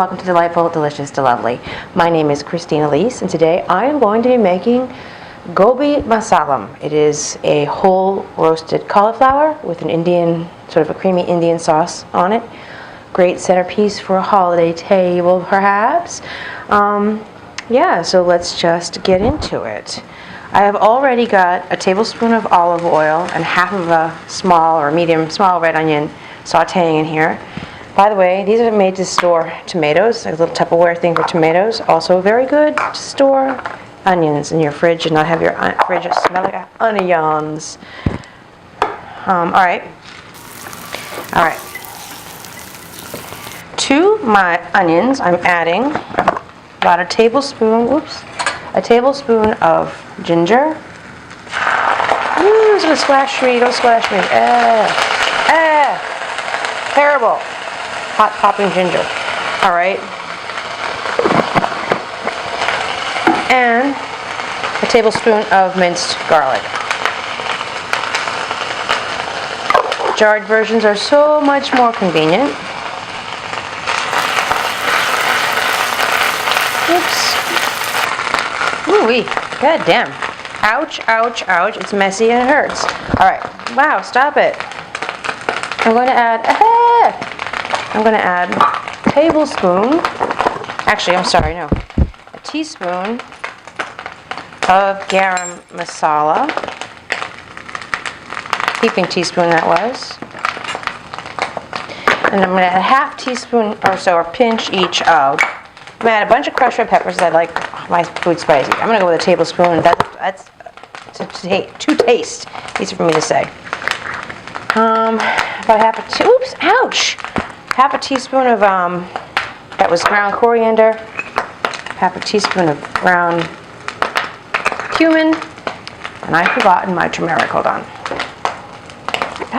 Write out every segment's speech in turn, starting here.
welcome to Delightful, Delicious, Delovely. My name is Christina Leese, and today I am going to be making Gobi Musallam. It is a whole roasted cauliflower with an Indian, sort of a creamy Indian sauce on it. Great centerpiece for a holiday table, perhaps. So let's just get into it. I have already got a tablespoon of olive oil and half of a small or medium, small red onion sauteing in here. By the way, these are made to store tomatoes, like a little Tupperware thing for tomatoes. Also very good to store onions in your fridge and not have your fridge smell like onions. All right. To my onions, I'm adding about a tablespoon of ginger. Ooh, it's gonna splash me, don't splash me. Terrible. Hot popping ginger. All right. And a tablespoon of minced garlic. Jarred versions are so much more convenient. Oops. Ooh-wee. God damn. Ouch, ouch, ouch. It's messy and it hurts. All right. Wow, stop it. I'm going to add a tablespoon, actually, I'm sorry, no, a teaspoon of garam masala, heaping teaspoon that was, and I'm going to add a half teaspoon or so, or pinch each of, I'm going to add a bunch of crushed red peppers because I like my food spicy. I'm going to go with a tablespoon, that's to taste, easy for me to say. About half a teaspoon of that was ground coriander, half a teaspoon of ground cumin, and I've forgotten my turmeric. Hold on.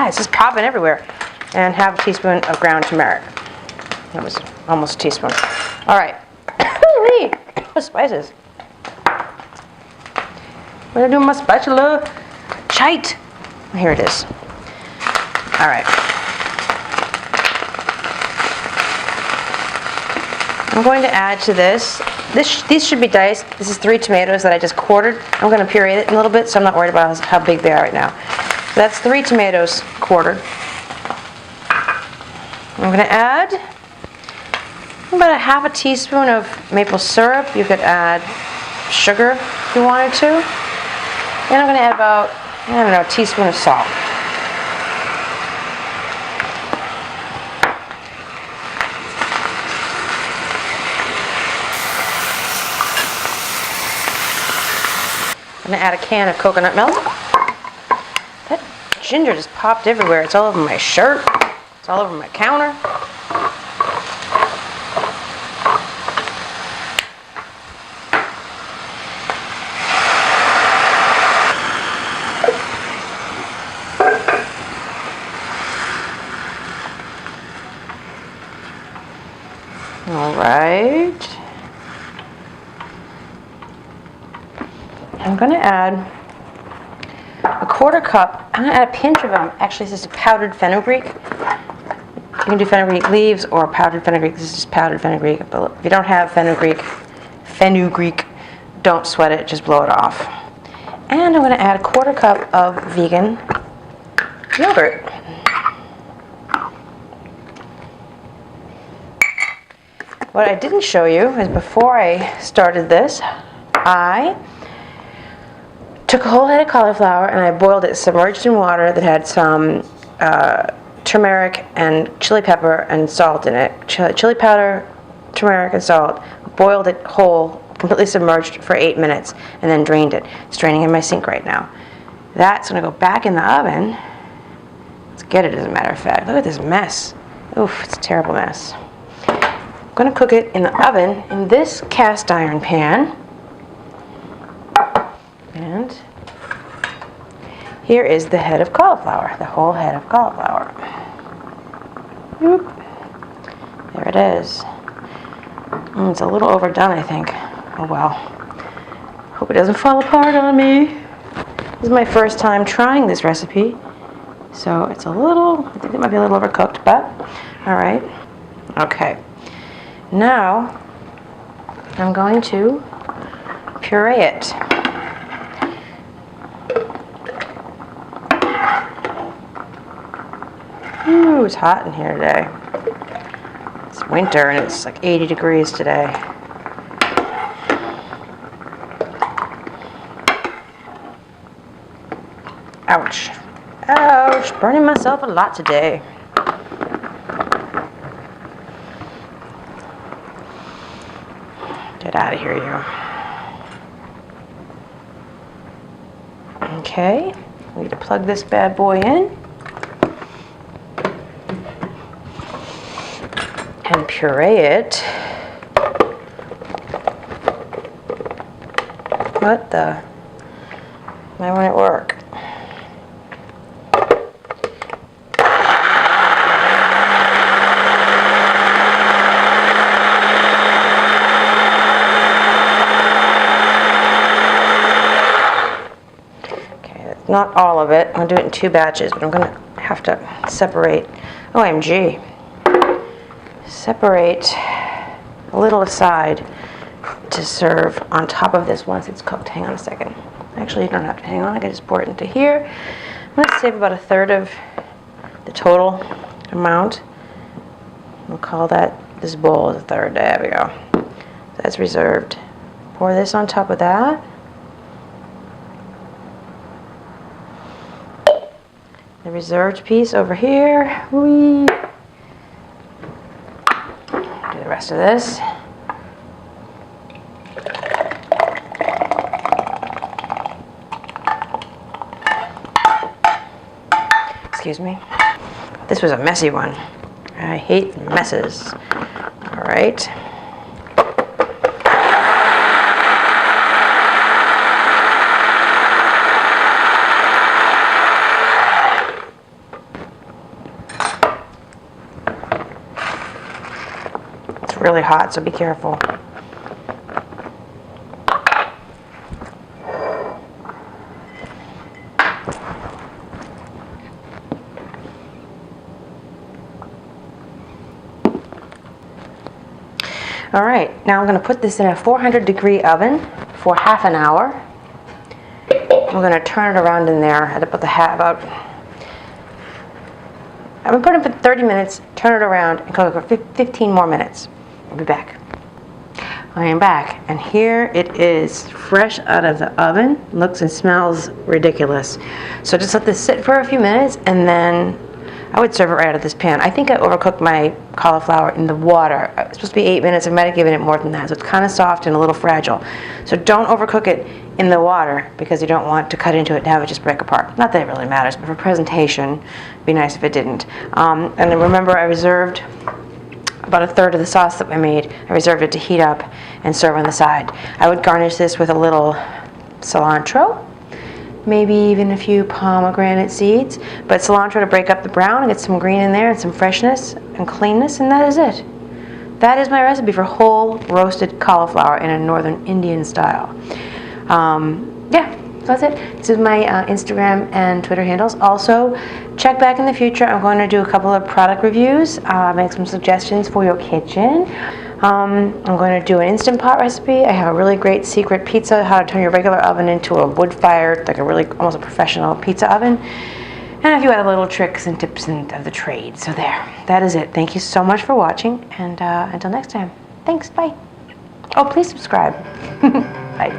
It's just popping everywhere. And half a teaspoon of ground turmeric. That was almost a teaspoon. All right. What spices? What do I do with my spatula? Shite. Here it is. All right. I'm going to add to this. These should be diced. This is 3 tomatoes that I just quartered. I'm going to puree it a little bit, so I'm not worried about how big they are right now. So that's 3 tomatoes quartered. I'm going to add about a half a teaspoon of maple syrup. You could add sugar if you wanted to. And I'm going to add about, a teaspoon of salt. I'm going to add a can of coconut milk. That ginger just popped everywhere. It's all over my shirt. It's all over my counter. All right. I'm going to add a quarter cup. I'm going to add a pinch of actually this is powdered fenugreek. You can do fenugreek leaves or powdered fenugreek. This is just powdered fenugreek. But if you don't have fenugreek, don't sweat it, just blow it off. And I'm going to add a quarter cup of vegan yogurt. What I didn't show you is before I started this, I took a whole head of cauliflower and I boiled it submerged in water that had some turmeric and chili pepper and salt in it. Chili powder, turmeric, and salt. Boiled it whole, completely submerged for 8 minutes, and then drained it. It's draining in my sink right now. That's going to go back in the oven. Let's get it, as a matter of fact. Look at this mess. Oof, it's a terrible mess. I'm going to cook it in the oven in this cast iron pan. And here is the head of cauliflower, the whole head of cauliflower. Whoop. There it is. It's a little overdone, I think. Oh well. Hope it doesn't fall apart on me. This is my first time trying this recipe, so it's a little, I think it might be a little overcooked, but all right. Okay. Now, I'm going to puree it. Ooh, it's hot in here today. It's winter and it's like 80 degrees today. Ouch. Ouch, burning myself a lot today. Get out of here, you. Okay, we need to plug this bad boy in. And puree it. What the? Why won't it work? Not all of it. I'm going to do it in 2 batches, but I'm going to have to separate. OMG. Separate a little aside to serve on top of this once it's cooked. Hang on a second. Actually, you don't have to hang on. I can just pour it into here. I'm going to save about 1/3 of the total amount. We'll call that, this bowl is 1/3. There we go. That's reserved. Pour this on top of that. The reserved piece over here. Whee. Do the rest of this. Excuse me. This was a messy one. I hate messes. All right. Really hot, so be careful. All right, now I'm going to put this in a 400-degree oven for half an hour. I'm going to turn it around in there at about I'm going to put it for 30 minutes, turn it around, and cook it for 15 more minutes. I'll be back. I am back, and here it is, fresh out of the oven. Looks and smells ridiculous. So just let this sit for a few minutes, and then I would serve it right out of this pan. I think I overcooked my cauliflower in the water. It was supposed to be 8 minutes. I might have given it more than that, so it's kind of soft and a little fragile. So don't overcook it in the water because you don't want to cut into it and have it just break apart. Not that it really matters, but for presentation, it'd be nice if it didn't. And then remember, I reserved about 1/3 of the sauce that I made. I reserved it to heat up and serve on the side. I would garnish this with a little cilantro, maybe even a few pomegranate seeds, but cilantro to break up the brown and get some green in there and some freshness and cleanness, and that is it. That is my recipe for whole roasted cauliflower in a northern Indian style. Yeah, that's it. This is my Instagram and Twitter handles. Also, check back in the future. I'm going to do a couple of product reviews, make some suggestions for your kitchen. I'm going to do an Instant Pot recipe. I have a really great secret pizza, how to turn your regular oven into a wood-fired, like a really almost a professional pizza oven. And a few other little tricks and tips of the trade. So there, that is it. Thank you so much for watching, and until next time, thanks, bye. Oh, please subscribe. Bye.